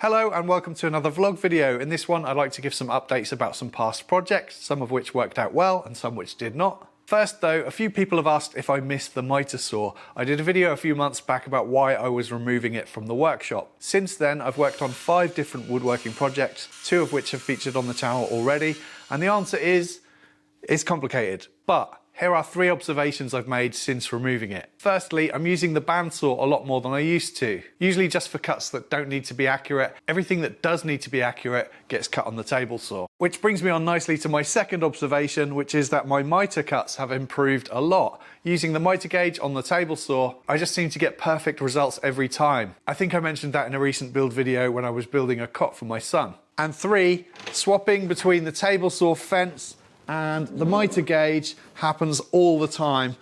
Hello and welcome to another vlog video. In this one I'd like to give some updates about some past projects, some of which worked out well and some which did not. First though, a few people have asked if I missed the Mitre saw. I did a video a few months back about why I was removing it from the workshop. Since then I've worked on 5 different woodworking projects, 2 of which have featured on the channel already, and the answer is, it's complicated. But here are 3 observations I've made since removing it. Firstly, I'm using the band saw a lot more than I used to. Usually just for cuts that don't need to be accurate. Everything that does need to be accurate gets cut on the table saw. Which brings me on nicely to my second observation, which is that my Mitre cuts have improved a lot. Using the Mitre gauge on the table saw, I just seem to get perfect results every time. I think I mentioned that in a recent build video when I was building a cot for my son. And 3, swapping between the table saw fence and the Mitre gauge happens all the time.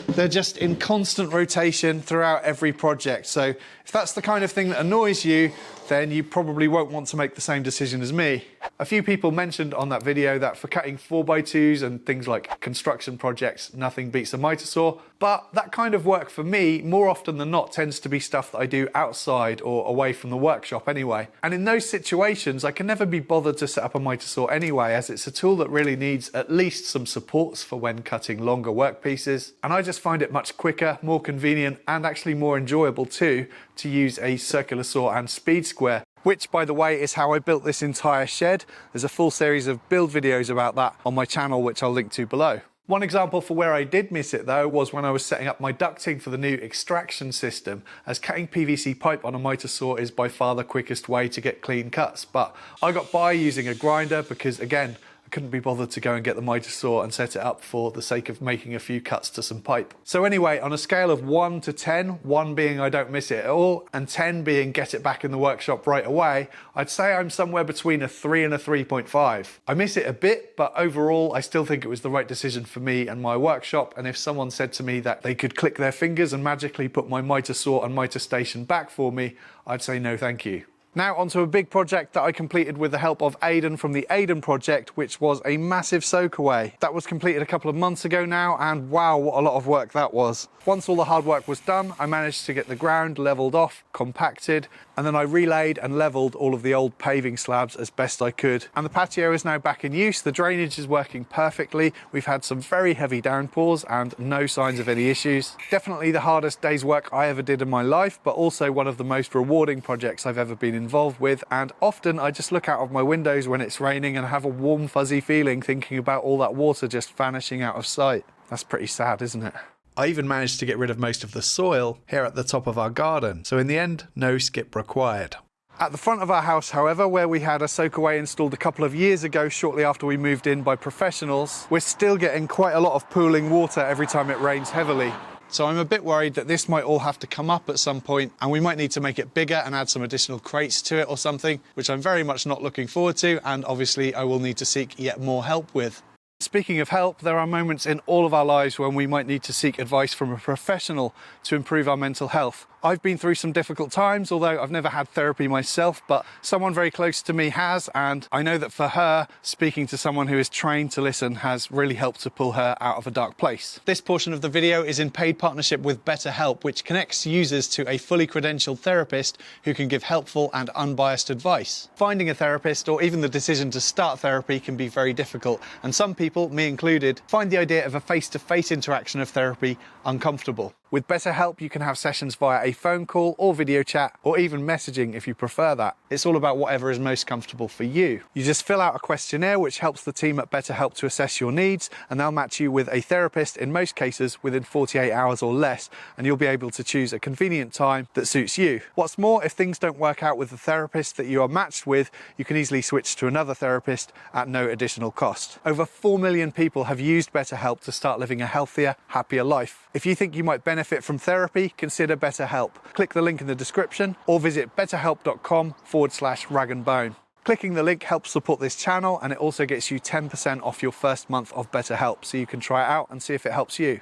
They're just in constant rotation throughout every project. So if that's the kind of thing that annoys you, then you probably won't want to make the same decision as me. A few people mentioned on that video that for cutting 4x2s and things like construction projects, nothing beats a Mitre saw. But that kind of work for me, more often than not, tends to be stuff that I do outside or away from the workshop anyway. And in those situations, I can never be bothered to set up a Mitre saw anyway, as it's a tool that really needs at least some supports for when cutting longer workpieces. And I just find it much quicker, more convenient, and actually more enjoyable too, to use a circular saw and speed square. Which, by the way, is how I built this entire shed. There's a full series of build videos about that on my channel, which I'll link to below. One example for where I did miss it though was when I was setting up my ducting for the new extraction system, as cutting PVC pipe on a Mitre saw is by far the quickest way to get clean cuts. But I got by using a grinder because, again, I couldn't be bothered to go and get the Mitre saw and set it up for the sake of making a few cuts to some pipe. So anyway, on a scale of 1 to 10, 1 being I don't miss it at all, and 10 being get it back in the workshop right away, I'd say I'm somewhere between a 3 and a 3.5. I miss it a bit, but overall I still think it was the right decision for me and my workshop, and if someone said to me that they could click their fingers and magically put my Mitre saw and Mitre station back for me, I'd say no thank you. Now onto a big project that I completed with the help of Aidan from the Aidan project, which was a massive Soakaway. That was completed a couple of months ago now, and wow, what a lot of work that was. Once all the hard work was done, I managed to get the ground leveled off, compacted, and then I relayed and leveled all of the old paving slabs as best I could. And the patio is now back in use. The drainage is working perfectly. We've had some very heavy downpours and no signs of any issues. Definitely the hardest day's work I ever did in my life, but also one of the most rewarding projects I've ever been involved with. And often I just look out of my windows when it's raining and have a warm fuzzy feeling thinking about all that water just vanishing out of sight. That's pretty sad, isn't it? I even managed to get rid of most of the soil here at the top of our garden, so in the end, no skip required. At the front of our house, however, where we had a Soakaway installed a couple of years ago, shortly after we moved in by professionals, we're still getting quite a lot of pooling water every time it rains heavily. So I'm a bit worried that this might all have to come up at some point, and we might need to make it bigger and add some additional crates to it or something, which I'm very much not looking forward to, and obviously I will need to seek yet more help with. Speaking of help, there are moments in all of our lives when we might need to seek advice from a professional to improve our mental health. I've been through some difficult times, although I've never had therapy myself, but someone very close to me has, and I know that for her, speaking to someone who is trained to listen has really helped to pull her out of a dark place. This portion of the video is in paid partnership with BetterHelp, which connects users to a fully credentialed therapist who can give helpful and unbiased advice. Finding a therapist, or even the decision to start therapy, can be very difficult, and some people, me included, find the idea of a face-to-face interaction of therapy uncomfortable. With BetterHelp, you can have sessions via a phone call or video chat, or even messaging if you prefer that. It's all about whatever is most comfortable for you. You just fill out a questionnaire which helps the team at BetterHelp to assess your needs, and they'll match you with a therapist in most cases within 48 hours or less, and you'll be able to choose a convenient time that suits you. What's more, if things don't work out with the therapist that you are matched with, you can easily switch to another therapist at no additional cost. Over 4 million people have used BetterHelp to start living a healthier, happier life. If you think you might benefit from therapy, consider BetterHelp. Click the link in the description or visit betterhelp.com/ragandbone. Clicking the link helps support this channel, and it also gets you 10% off your first month of BetterHelp, so you can try it out and see if it helps you.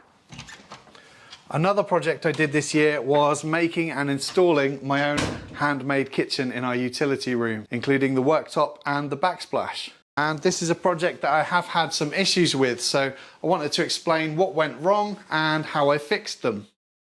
Another project I did this year was making and installing my own handmade kitchen in our utility room, including the worktop and the backsplash. And this is a project that I have had some issues with, so I wanted to explain what went wrong and how I fixed them.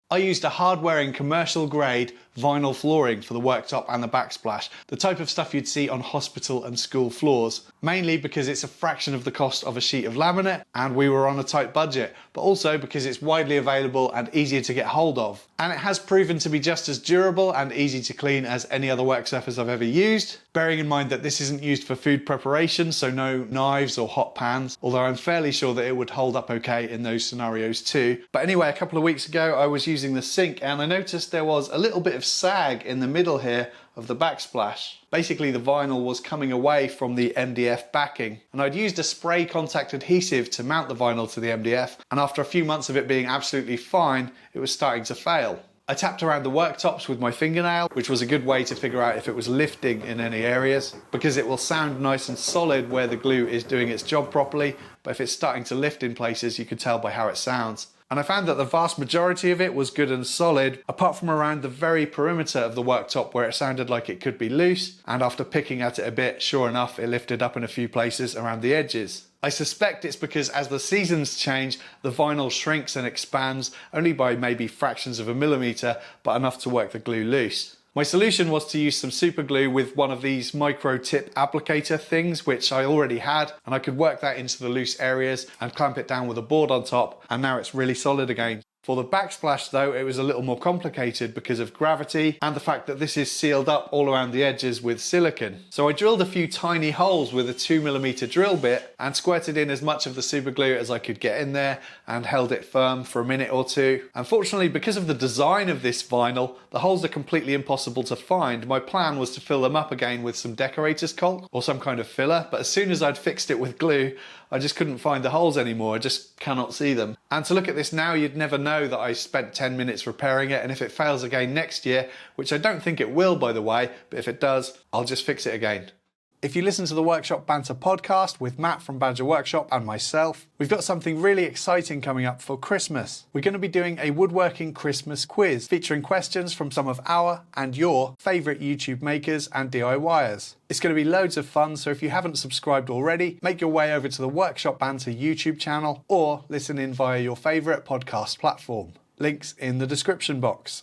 I used a hard-wearing commercial grade vinyl flooring for the worktop and the backsplash, the type of stuff you'd see on hospital and school floors, mainly because it's a fraction of the cost of a sheet of laminate and we were on a tight budget, but also because it's widely available and easier to get hold of. And it has proven to be just as durable and easy to clean as any other work surface I've ever used, bearing in mind that this isn't used for food preparation, so no knives or hot pans, although I'm fairly sure that it would hold up okay in those scenarios too. But anyway, a couple of weeks ago I was using the sink and I noticed there was a little bit of sag in the middle here of the backsplash. Basically the vinyl was coming away from the MDF backing, and I'd used a spray contact adhesive to mount the vinyl to the MDF, and after a few months of it being absolutely fine, it was starting to fail. I tapped around the worktops with my fingernail, which was a good way to figure out if it was lifting in any areas, because it will sound nice and solid where the glue is doing its job properly, but if it's starting to lift in places, you can tell by how it sounds. And I found that the vast majority of it was good and solid, apart from around the very perimeter of the worktop where it sounded like it could be loose, and after picking at it a bit, sure enough, it lifted up in a few places around the edges. I suspect it's because as the seasons change, the vinyl shrinks and expands, only by maybe fractions of a millimetre, but enough to work the glue loose. My solution was to use some super glue with one of these micro tip applicator things, which I already had, and I could work that into the loose areas and clamp it down with a board on top, and now it's really solid again. For the backsplash though, it was a little more complicated because of gravity and the fact that this is sealed up all around the edges with silicone. So I drilled a few tiny holes with a 2mm drill bit and squirted in as much of the super glue as I could get in there and held it firm for a minute or two. Unfortunately, because of the design of this vinyl, the holes are completely impossible to find. My plan was to fill them up again with some decorator's caulk or some kind of filler, but as soon as I'd fixed it with glue, I just couldn't find the holes anymore. I just cannot see them. And to look at this now, you'd never know that I spent 10 minutes repairing it, and if it fails again next year, which I don't think it will by the way, but if it does, I'll just fix it again. If you listen to the Workshop Banter podcast with Matt from Badger Workshop and myself, we've got something really exciting coming up for Christmas. We're going to be doing a woodworking Christmas quiz featuring questions from some of our and your favourite YouTube makers and DIYers. It's going to be loads of fun, so if you haven't subscribed already, make your way over to the Workshop Banter YouTube channel or listen in via your favourite podcast platform. Links in the description box.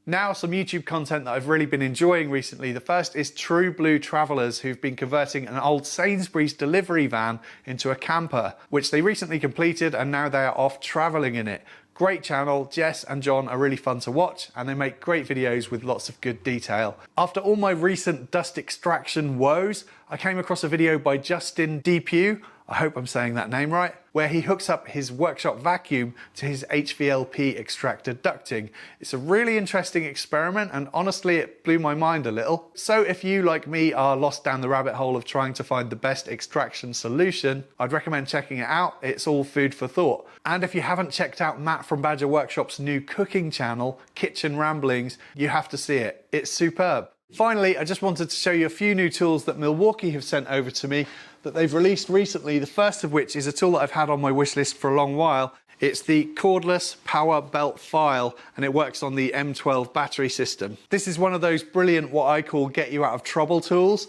Now some YouTube content that I've really been enjoying recently. The first is True Blue Travellers, who've been converting an old Sainsbury's delivery van into a camper, which they recently completed and now they are off travelling in it. Great channel, Jess and John are really fun to watch and they make great videos with lots of good detail. After all my recent dust extraction woes, I came across a video by Justin Depew, I hope I'm saying that name right, where he hooks up his workshop vacuum to his HVLP extractor ducting. It's a really interesting experiment and honestly it blew my mind a little. So if you, like me, are lost down the rabbit hole of trying to find the best extraction solution, I'd recommend checking it out. It's all food for thought. And if you haven't checked out Matt from Badger Workshop's new cooking channel, Kitchen Ramblings, you have to see it. It's superb. Finally, I just wanted to show you a few new tools that Milwaukee have sent over to me that they've released recently, the first of which is a tool that I've had on my wish list for a long while. It's the cordless power belt file and it works on the M12 battery system. This is one of those brilliant, what I call get you out of trouble tools,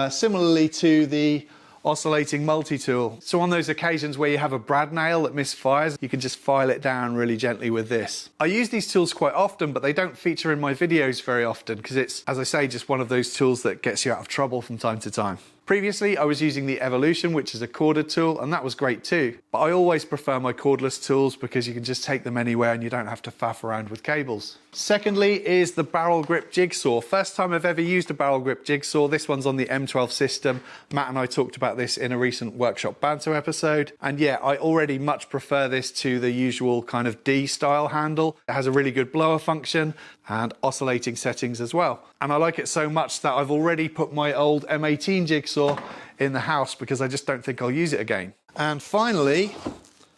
similarly to the oscillating multi-tool. So on those occasions where you have a brad nail that misfires, you can just file it down really gently with this. I use these tools quite often, but they don't feature in my videos very often because it's, as I say, just one of those tools that gets you out of trouble from time to time. Previously, I was using the Evolution, which is a corded tool, and that was great too. But I always prefer my cordless tools because you can just take them anywhere and you don't have to faff around with cables. Secondly is the barrel grip jigsaw. First time I've ever used a barrel grip jigsaw. This one's on the M12 system. Matt and I talked about this in a recent Workshop Banter episode. And yeah, I already much prefer this to the usual kind of D style handle. It has a really good blower function and oscillating settings as well. And I like it so much that I've already put my old M18 jigsaw in the house because I just don't think I'll use it again. And finally,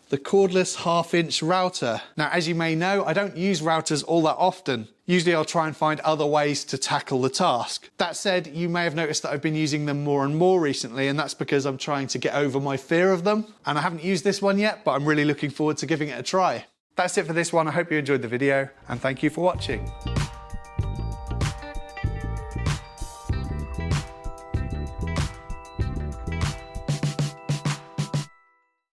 the cordless 1/2-inch router. Now, as you may know, I don't use routers all that often. Usually I'll try and find other ways to tackle the task. That said, you may have noticed that I've been using them more and more recently, and that's because I'm trying to get over my fear of them. And I haven't used this one yet, but I'm really looking forward to giving it a try. That's it for this one. I hope you enjoyed the video and thank you for watching.